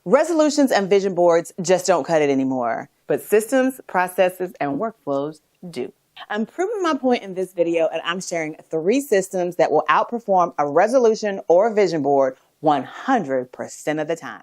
Resolutions and vision boards just don't cut it anymore, but systems, processes, and workflows do. I'm proving my point in this video, and I'm sharing 3 systems that will outperform a resolution or a vision board 100% of the time.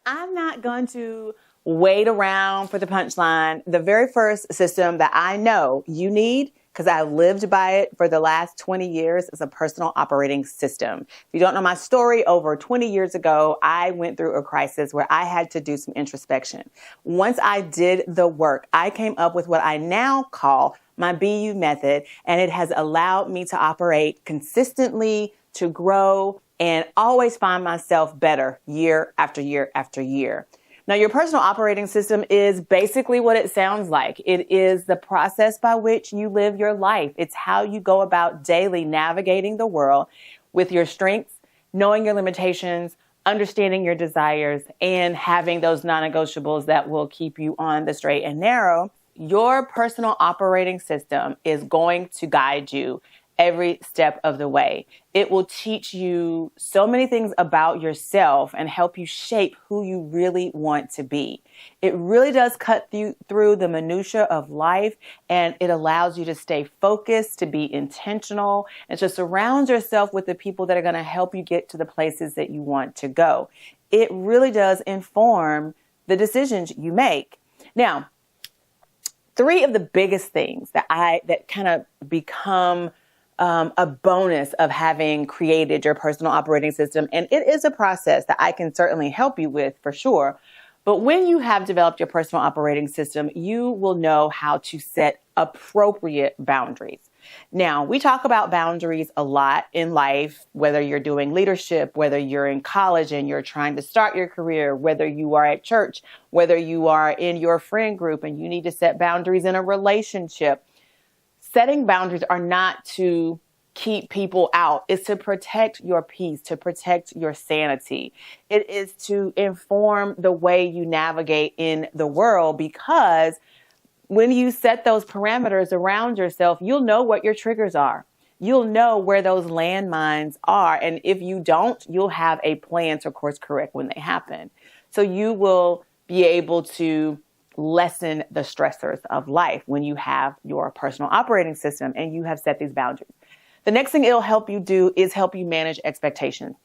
I'm not going to wait around for the punchline. The very first system that I know you need, because I lived by it for the last 20 years, is a personal operating system. If you don't know my story, over 20 years ago, I went through a crisis where I had to do some introspection. Once I did the work, I came up with what I now call my BU method, and it has allowed me to operate consistently, to grow, and always find myself better year after year after year. Now, your personal operating system is basically what it sounds like. It is the process by which you live your life. It's how you go about daily navigating the world with your strengths, knowing your limitations, understanding your desires, and having those non-negotiables that will keep you on the straight and narrow. Your personal operating system is going to guide you every step of the way. It will teach you so many things about yourself and help you shape who you really want to be. It really does cut through the minutia of life, and it allows you to stay focused, to be intentional, and to surround yourself with the people that are going to help you get to the places that you want to go. It really does inform the decisions you make. Now, 3 of the biggest things that kind of become a bonus of having created your personal operating system. And it is a process that I can certainly help you with for sure. But when you have developed your personal operating system, you will know how to set appropriate boundaries. Now, we talk about boundaries a lot in life, whether you're doing leadership, whether you're in college and you're trying to start your career, whether you are at church, whether you are in your friend group and you need to set boundaries in a relationship. Setting boundaries are not to keep people out. It's to protect your peace, to protect your sanity. It is to inform the way you navigate in the world, because when you set those parameters around yourself, you'll know what your triggers are. You'll know where those landmines are. And if you don't, you'll have a plan to course correct when they happen. So you will be able to lessen the stressors of life when you have your personal operating system and you have set these boundaries. The next thing it'll help you do is help you manage expectations.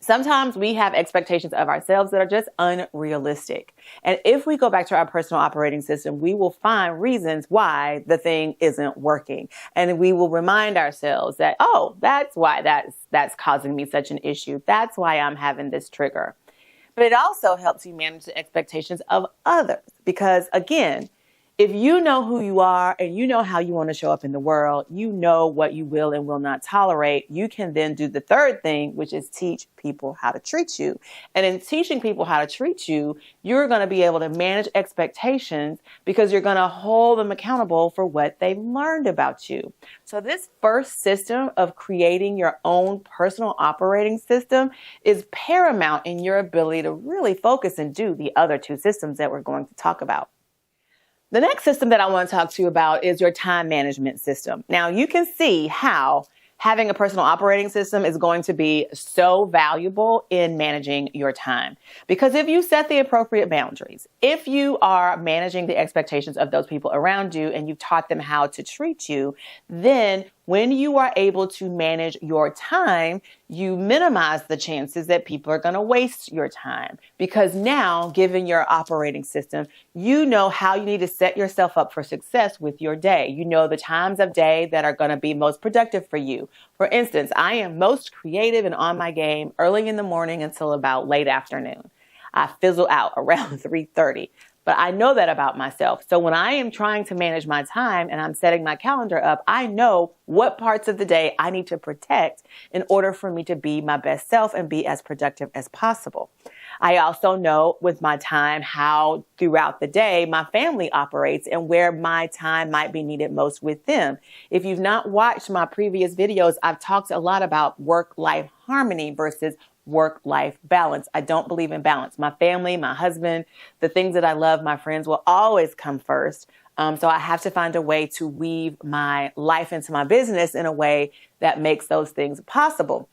Sometimes we have expectations of ourselves that are just unrealistic. And if we go back to our personal operating system, we will find reasons why the thing isn't working. And we will remind ourselves that, oh, that's why that's causing me such an issue. That's why I'm having this trigger. But it also helps you manage the expectations of others, because again, if you know who you are and you know how you want to show up in the world, you know what you will and will not tolerate, you can then do the third thing, which is teach people how to treat you. And in teaching people how to treat you, you're going to be able to manage expectations because you're going to hold them accountable for what they've learned about you. So this first system of creating your own personal operating system is paramount in your ability to really focus and do the other 2 systems that we're going to talk about. The next system that I want to talk to you about is your time management system. Now, you can see how having a personal operating system is going to be so valuable in managing your time. Because if you set the appropriate boundaries, if you are managing the expectations of those people around you and you've taught them how to treat you, then when you are able to manage your time, you minimize the chances that people are going to waste your time. Because now, given your operating system, you know how you need to set yourself up for success with your day. You know the times of day that are going to be most productive for you. For instance, I am most creative and on my game early in the morning until about late afternoon. I fizzle out around 3:30. But I know that about myself. So when I am trying to manage my time and I'm setting my calendar up, I know what parts of the day I need to protect in order for me to be my best self and be as productive as possible. I also know with my time how throughout the day my family operates and where my time might be needed most with them. If you've not watched my previous videos, I've talked a lot about work-life harmony versus work-life balance. I don't believe in balance. My family, my husband, the things that I love, my friends will always come first. So I have to find a way to weave my life into my business in a way that makes those things possible.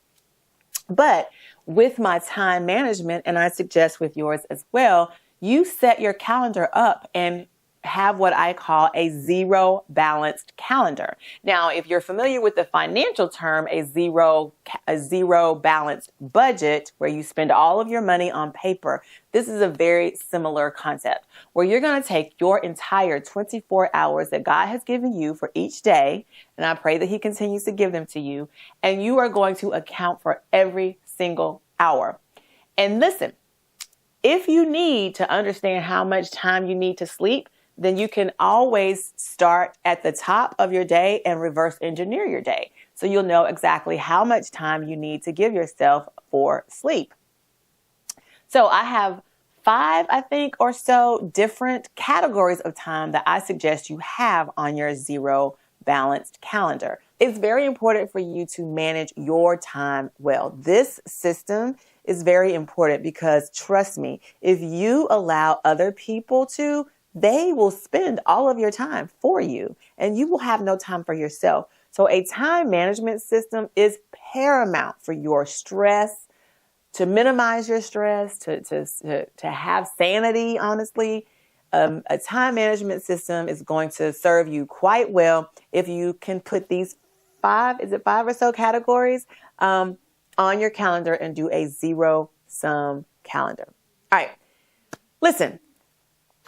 But with my time management, and I suggest with yours as well, you set your calendar up and have what I call a zero balanced calendar. Now, if you're familiar with the financial term, a zero balanced budget, where you spend all of your money on paper, this is a very similar concept where you're going to take your entire 24 hours that God has given you for each day, and I pray that He continues to give them to you, and you are going to account for every single hour. And listen, if you need to understand how much time you need to sleep, then you can always start at the top of your day and reverse engineer your day. So you'll know exactly how much time you need to give yourself for sleep. So I have 5, I think, or so different categories of time that I suggest you have on your zero balanced calendar. It's very important for you to manage your time well. This system is very important because, trust me, if you allow other people to, they will spend all of your time for you and you will have no time for yourself. So a time management system is paramount for your stress, to minimize your stress, to have sanity, honestly. A time management system is going to serve you quite well if you can put these 5 or so categories on your calendar and do a zero-sum calendar. All right, listen.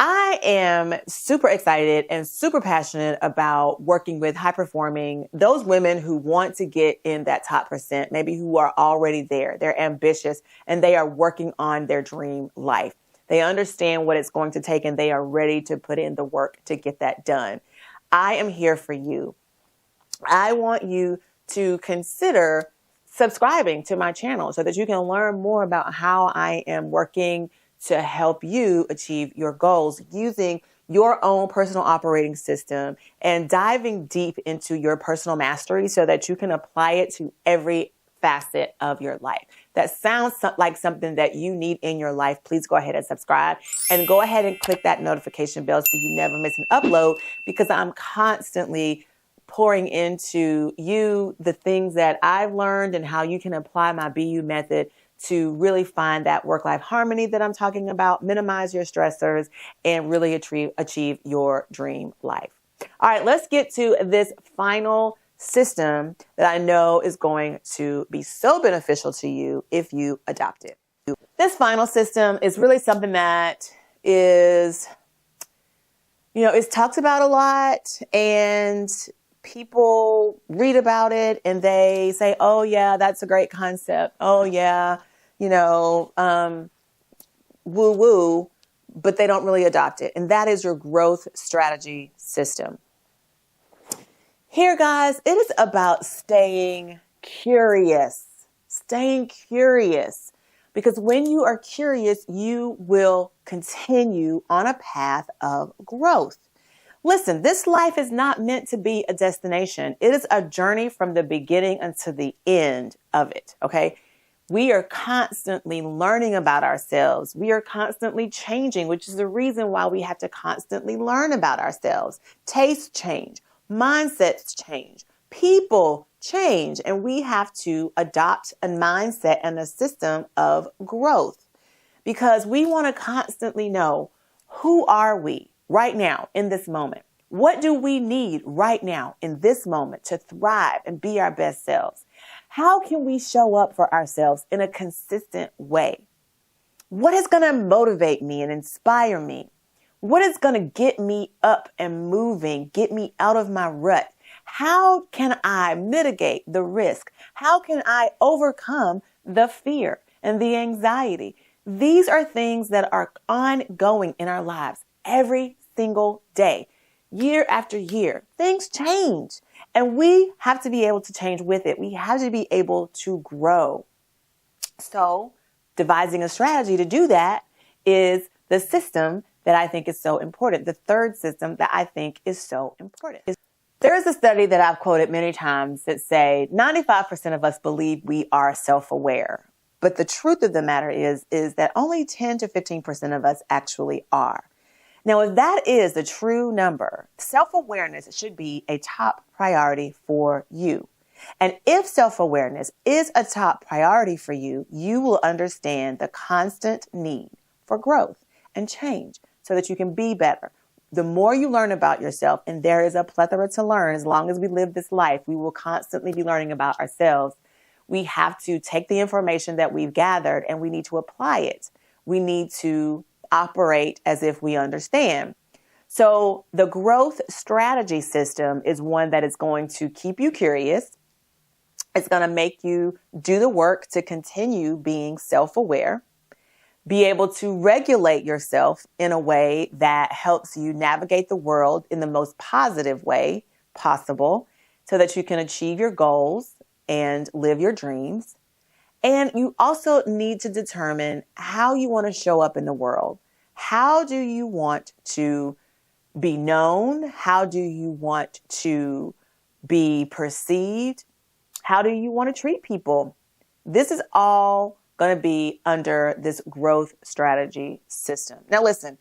I am super excited and super passionate about working with high-performing, those women who want to get in that top percent, maybe who are already there. They're ambitious and they are working on their dream life. They understand what it's going to take and they are ready to put in the work to get that done. I am here for you. I want you to consider subscribing to my channel so that you can learn more about how I am working to help you achieve your goals using your own personal operating system and diving deep into your personal mastery so that you can apply it to every facet of your life. That sounds like something that you need in your life. Please go ahead and subscribe and go ahead and click that notification bell so you never miss an upload, because I'm constantly pouring into you the things that I've learned and how you can apply my BU method to really find that work-life harmony that I'm talking about, minimize your stressors, and really achieve your dream life. All right, let's get to this final system that I know is going to be so beneficial to you if you adopt it. This final system is really something that is, it's talked about a lot, and people read about it and they say, oh yeah, that's a great concept. Oh yeah, woo woo, but they don't really adopt it. And that is your growth strategy system. Here, guys, it is about staying curious, because when you are curious, you will continue on a path of growth. Listen, this life is not meant to be a destination. It is a journey from the beginning until the end of it, okay? We are constantly learning about ourselves. We are constantly changing, which is the reason why we have to constantly learn about ourselves. Tastes change, mindsets change, people change, and we have to adopt a mindset and a system of growth, because we want to constantly know, who are we right now in this moment? What do we need right now in this moment to thrive and be our best selves? How can we show up for ourselves in a consistent way? What is going to motivate me and inspire me? What is going to get me up and moving, get me out of my rut? How can I mitigate the risk? How can I overcome the fear and the anxiety? These are things that are ongoing in our lives every single day, year after year. Things change. And we have to be able to change with it. We have to be able to grow. So devising a strategy to do that is the system that I think is so important. The third system that I think is so important. There is a study that I've quoted many times that say 95% of us believe we are self-aware. But the truth of the matter is that only 10 to 15% of us actually are. Now, if that is the true number, self-awareness should be a top priority for you. And if self-awareness is a top priority for you, you will understand the constant need for growth and change so that you can be better. The more you learn about yourself, and there is a plethora to learn, as long as we live this life, we will constantly be learning about ourselves. We have to take the information that we've gathered and we need to apply it. We need to operate as if we understand. So the growth strategy system is one that is going to keep you curious. It's going to make you do the work to continue being self-aware, be able to regulate yourself in a way that helps you navigate the world in the most positive way possible so that you can achieve your goals and live your dreams. And you also need to determine how you want to show up in the world. How do you want to be known? How do you want to be perceived? How do you want to treat people? This is all going to be under this growth strategy system. Now, listen,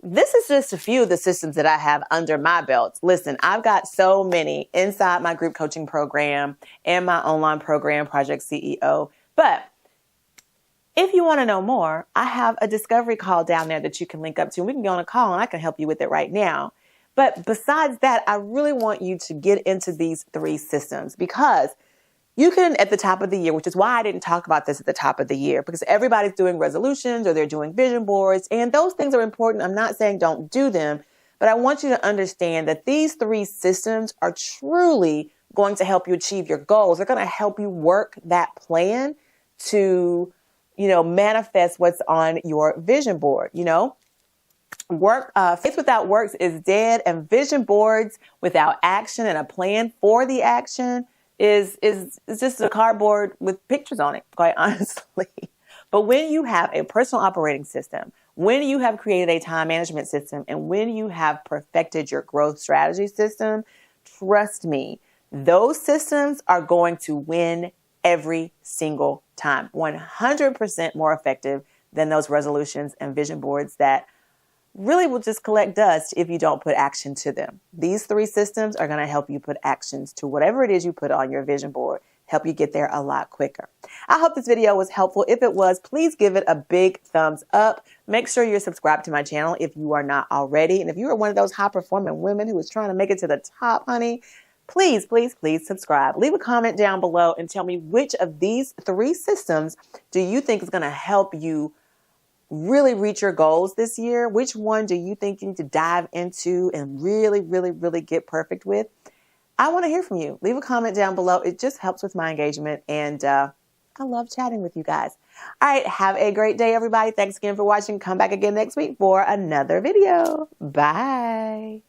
this is just a few of the systems that I have under my belt. Listen, I've got so many inside my group coaching program and my online program, Project CEO. But if you want to know more, I have a discovery call down there that you can link up to. We can go on a call and I can help you with it right now. But besides that, I really want you to get into these 3 systems because you can, at the top of the year, which is why I didn't talk about this at the top of the year, because everybody's doing resolutions or they're doing vision boards, and those things are important. I'm not saying don't do them, but I want you to understand that these 3 systems are truly going to help you achieve your goals. They're going to help you work that plan to, manifest what's on your vision board. Faith without works is dead, and vision boards without action and a plan for the action is just a cardboard with pictures on it, quite honestly. But when you have a personal operating system, when you have created a time management system, and when you have perfected your growth strategy system, trust me, those systems are going to win every single time. 100% more effective than those resolutions and vision boards that really will just collect dust if you don't put action to them. These 3 systems are going to help you put actions to whatever it is you put on your vision board, help you get there a lot quicker. I hope this video was helpful. If it was, please give it a big thumbs up. Make sure you're subscribed to my channel if you are not already. And if you are one of those high-performing women who is trying to make it to the top, honey, please, please, please subscribe. Leave a comment down below and tell me which of these 3 systems do you think is going to help you really reach your goals this year. Which one do you think you need to dive into and really, really, really get perfect with? I want to hear from you. Leave a comment down below. It just helps with my engagement, and I love chatting with you guys. All right, have a great day, everybody. Thanks again for watching. Come back again next week for another video. Bye.